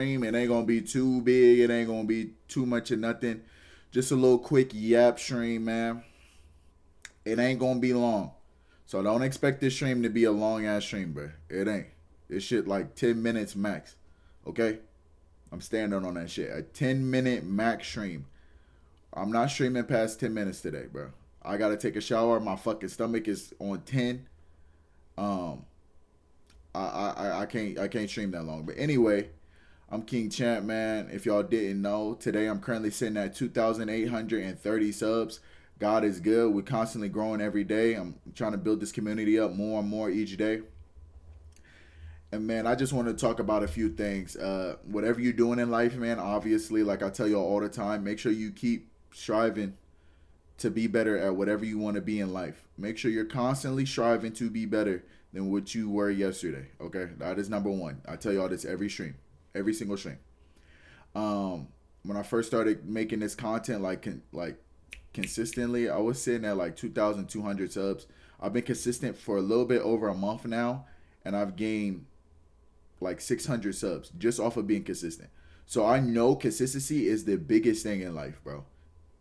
It ain't gonna be too big. It ain't gonna be too much of nothing. Just a little quick yap stream, man. It ain't gonna be long. So don't expect this stream to be a long ass stream, bro. It ain't. This shit like 10 minutes max. Okay? I'm standing on that shit. A 10-minute max stream. I'm not streaming past 10 minutes today, bro. I gotta take a shower. My fucking stomach is on 10. Um, I can't stream that long. But anyway, I'm King Champ, man. If y'all didn't know, today I'm currently sitting at 2,830 subs. God is good. We're constantly growing every day. I'm trying to build this community up more and more each day. And man, I just want to talk about a few things. Whatever you're doing in life, man, obviously, like I tell y'all all the time, make sure you keep striving to be better at whatever you want to be in life. Make sure you're constantly striving to be better than what you were yesterday. Okay, that is number one. I tell y'all this every stream, every single stream. When I first started making this content, like consistently, I was sitting at like 2,200 subs. I've been consistent for a little bit over a month now, and I've gained like 600 subs just off of being consistent. So I know consistency is the biggest thing in life, bro.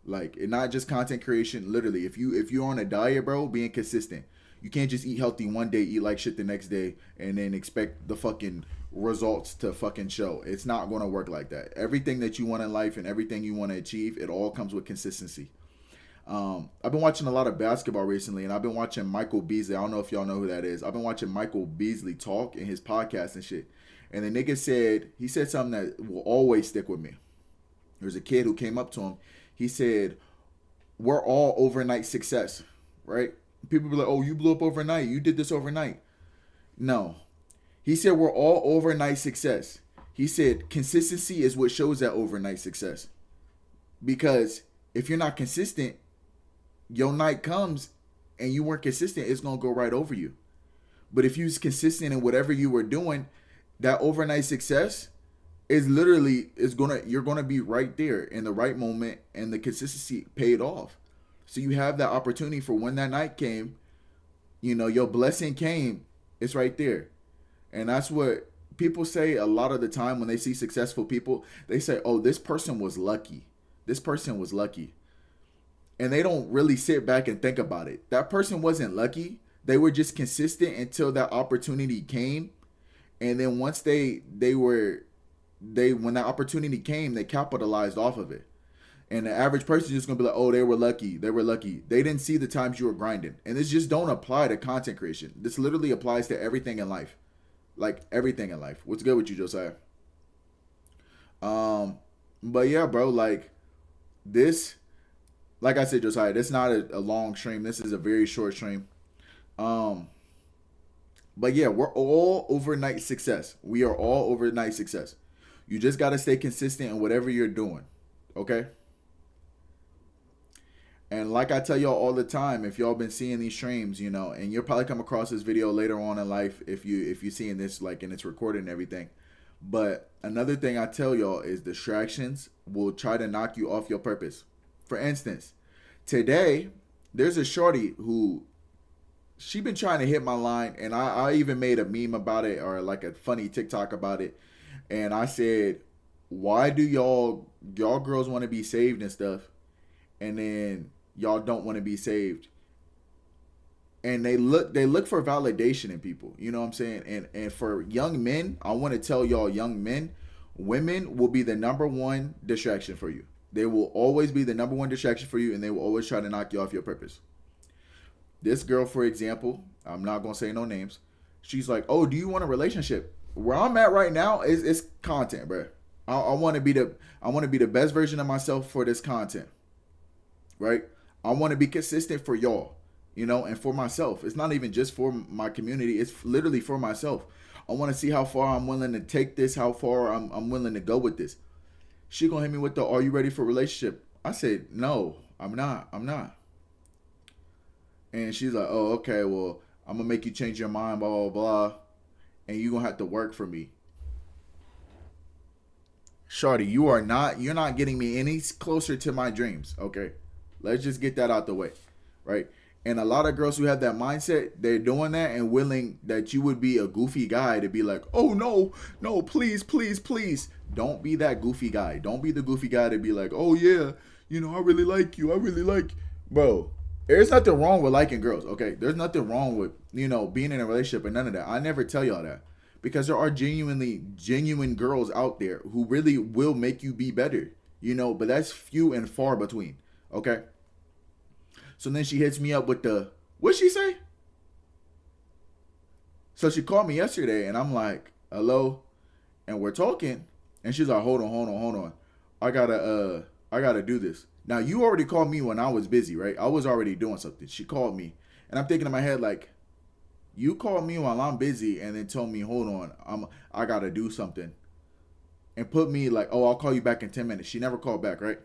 Like, and not just content creation. Literally, if you're on a diet, bro, being consistent. You can't just eat healthy one day, eat like shit the next day, and then expect the fucking results to fucking show. It's not gonna work like that. Everything that you want in life and everything you want to achieve, it all comes with consistency. I've been watching a lot of basketball recently, and I've been watching Michael Beasley. I don't know if y'all know who that is. I've been watching Michael Beasley talk in his podcast and shit. And the nigga said something that will always stick with me. There's a kid who came up to him. He said, "We're all overnight success, right?" People be like, "Oh, you blew up overnight. You did this overnight." No. He said, "We're all overnight success." He said, "Consistency is what shows that overnight success." Because if you're not consistent, your night comes and you weren't consistent, it's gonna go right over you. But if you was consistent in whatever you were doing, that overnight success is literally is gonna you're gonna be right there in the right moment, and the consistency paid off. So you have that opportunity for when that night came, your blessing came, it's right there. And that's what people say a lot of the time when they see successful people. They say, "Oh, this person was lucky. This person was lucky." And they don't really sit back and think about it. That person wasn't lucky. They were just consistent until that opportunity came. And then once when that opportunity came, they capitalized off of it. And the average person is just gonna be like, "Oh, they were lucky. They were lucky." They didn't see the times you were grinding. And this just don't apply to content creation. This literally applies to everything in life. Like everything in life. What's good with you, Josiah? But yeah, bro, this like I said, Josiah, this is not a long stream. This is a very short stream. Um, but yeah, we're all overnight success. We are all overnight success. You just gotta stay consistent in whatever you're doing. Okay? And like I tell y'all all the time, if y'all been seeing these streams, and you'll probably come across this video later on in life if you're seeing this like and it's recorded and everything. But another thing I tell y'all is distractions will try to knock you off your purpose. For instance, today there's a shorty who she been trying to hit my line, and I even made a meme about it, or like a funny TikTok about it. And I said, "Why do y'all girls want to be saved and stuff, and then y'all don't want to be saved?" And they look for validation in people. You know what I'm saying? And for young men, I want to tell y'all, young men, women will be the number one distraction for you. They will always be the number one distraction for you, and they will always try to knock you off your purpose. This girl, for example, I'm not gonna say no names. She's like, "Oh, do you want a relationship?" Where I'm at right now is content, bro. I want to be the best version of myself for this content, right? I want to be consistent for y'all, and for myself. It's not even just for my community. It's literally for myself. I want to see how far I'm willing to take this, how far I'm willing to go with this. She gonna hit me with the, "Are you ready for a relationship?" I said, "No, I'm not. I'm not." And she's like, "Oh, okay, well, I'm gonna make you change your mind, blah, blah, blah. And you're gonna have to work for me." Shorty, you're not getting me any closer to my dreams, okay? Let's just get that out the way, right? And a lot of girls who have that mindset, they're doing that and willing that you would be a goofy guy to be like, oh no, no, please, please, please. Don't be that goofy guy. Don't be the goofy guy to be like, oh yeah, I really like you. I really like, bro. There's nothing wrong with liking girls, okay? There's nothing wrong with, being in a relationship and none of that. I never tell y'all that. Because there are genuine girls out there who really will make you be better, but that's few and far between, okay? So then she hits me up with what'd she say? So she called me yesterday and I'm like, hello? And we're talking and she's like, hold on. I gotta do this. Now you already called me when I was busy, right? I was already doing something. She called me and I'm thinking in my head like, you called me while I'm busy and then told me, hold on, I gotta do something. And put me like, oh, I'll call you back in 10 minutes. She never called back, right?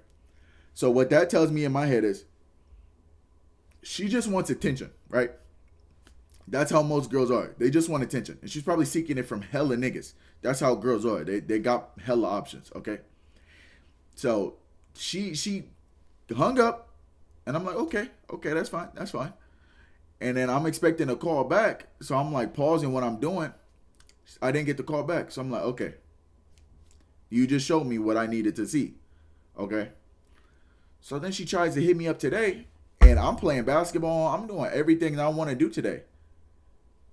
So what that tells me in my head is, she just wants attention, right? That's how most girls are. They just want attention. And she's probably seeking it from hella niggas. That's how girls are. They got hella options, okay? So she hung up and I'm like, okay, that's fine. And then I'm expecting a call back. So I'm like pausing what I'm doing. I didn't get the call back. So I'm like, okay. You just showed me what I needed to see. Okay. So then she tries to hit me up today. And I'm playing basketball. I'm doing everything that I want to do today.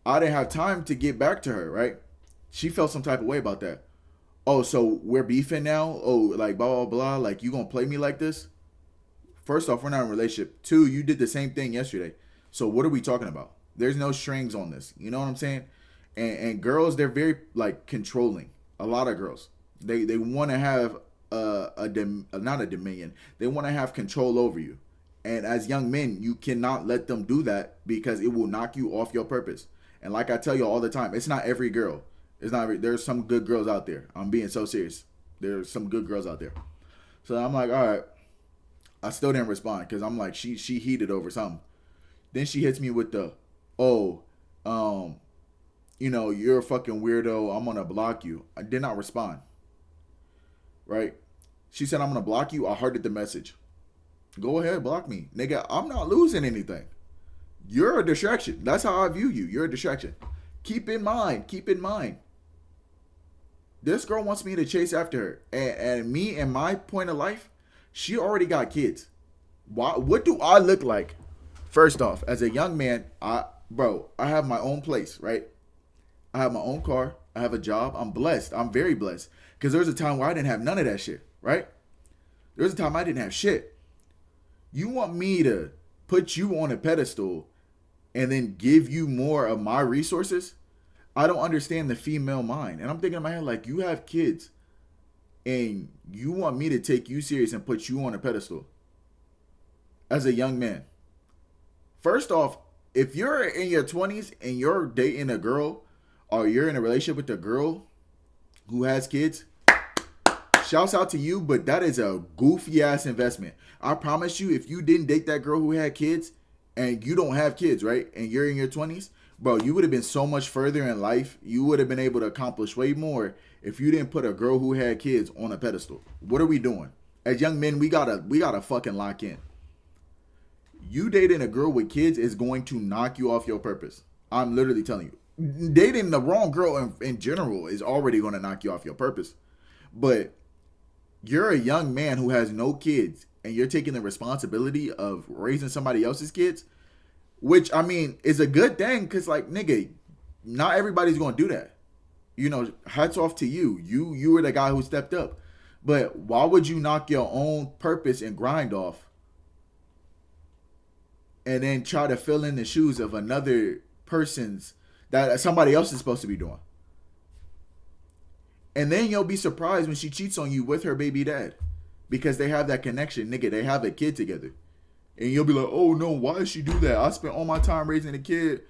I didn't have time to get back to her, right? She felt some type of way about that. Oh, so we're beefing now? Oh, like blah, blah, blah. Like, you going to play me like this? First off, we're not in a relationship. Two, you did the same thing yesterday. So what are we talking about? There's no strings on this. You know what I'm saying? And girls, they're very, like, controlling. A lot of girls. They want to have not a dominion. They want to have control over you. And as young men, you cannot let them do that because it will knock you off your purpose. And like I tell you all the time, it's not every girl. There's some good girls out there. I'm being so serious. There's some good girls out there. So I'm like, all right. I still didn't respond because I'm like, she heated over something. Then she hits me with you're a fucking weirdo. I'm going to block you. I did not respond. Right? She said, I'm going to block you. I hearted the message. Go ahead, block me. Nigga, I'm not losing anything. You're a distraction. That's how I view you. You're a distraction. Keep in mind. This girl wants me to chase after her. And me and my point of life, she already got kids. What do I look like? First off, as a young man, I have my own place, right? I have my own car. I have a job. I'm blessed. I'm very blessed. Because there's a time where I didn't have none of that shit, right? There's a time I didn't have shit. You want me to put you on a pedestal and then give you more of my resources? I don't understand the female mind. And I'm thinking in my head, like, you have kids and you want me to take you serious and put you on a pedestal as a young man. First off, if you're in your 20s and you're dating a girl or you're in a relationship with a girl who has kids, shouts out to you, but that is a goofy ass investment. I promise you, if you didn't date that girl who had kids and you don't have kids, right? And you're in your 20s, bro, you would have been so much further in life. You would have been able to accomplish way more if you didn't put a girl who had kids on a pedestal. What are we doing? As young men, we gotta fucking lock in. You dating a girl with kids is going to knock you off your purpose. I'm literally telling you. Dating the wrong girl in general is already going to knock you off your purpose. But you're a young man who has no kids and you're taking the responsibility of raising somebody else's kids, which, I mean, is a good thing because, like, nigga, not everybody's going to do that. You know, hats off to you. You were the guy who stepped up. But why would you knock your own purpose and grind off and then try to fill in the shoes of another person's that somebody else is supposed to be doing? And then you'll be surprised when she cheats on you with her baby dad because they have that connection. Nigga, they have a kid together. And you'll be like, oh no, why did she do that? I spent all my time raising a kid.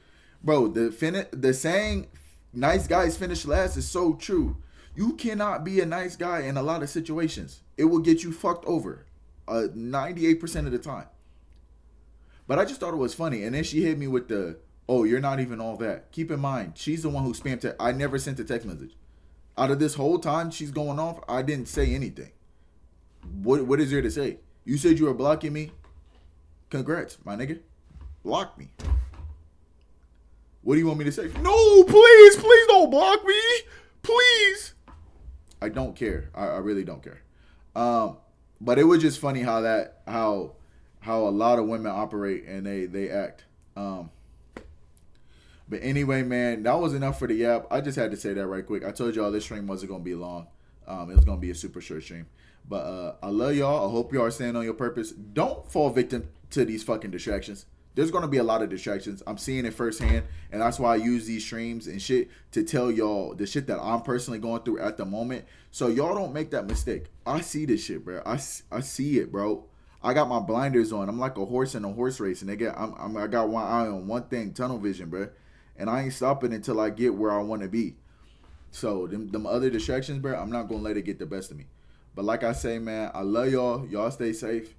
Bro, the saying, nice guys finish last is so true. You cannot be a nice guy in a lot of situations. It will get you fucked over 98% of the time. But I just thought it was funny. And then she hit me with oh, you're not even all that. Keep in mind, she's the one who spammed it. I never sent a text message. Out of this whole time she's going off, I didn't say anything. What is there to say? You said you were blocking me. Congrats, my nigga. block me. What do you want me to say? No, please don't block me. Please. I don't care. I really don't care. But it was just funny how a lot of women operate and they act. But anyway, man, that was enough for the yap. I just had to say that right quick. I told y'all this stream wasn't gonna be long. It was gonna be a super short stream. But I love y'all. I hope y'all are staying on your purpose. Don't fall victim to these fucking distractions. There's gonna be a lot of distractions. I'm seeing it firsthand, and that's why I use these streams and shit to tell y'all the shit that I'm personally going through at the moment. So y'all don't make that mistake. I see this shit, bro. I see it, bro. I got my blinders on. I'm like a horse in a horse race, and I got one eye on one thing, tunnel vision, bro. And I ain't stopping until I get where I want to be. So them other distractions, bro, I'm not gonna let it get the best of me. But like I say, man, I love y'all. Y'all stay safe.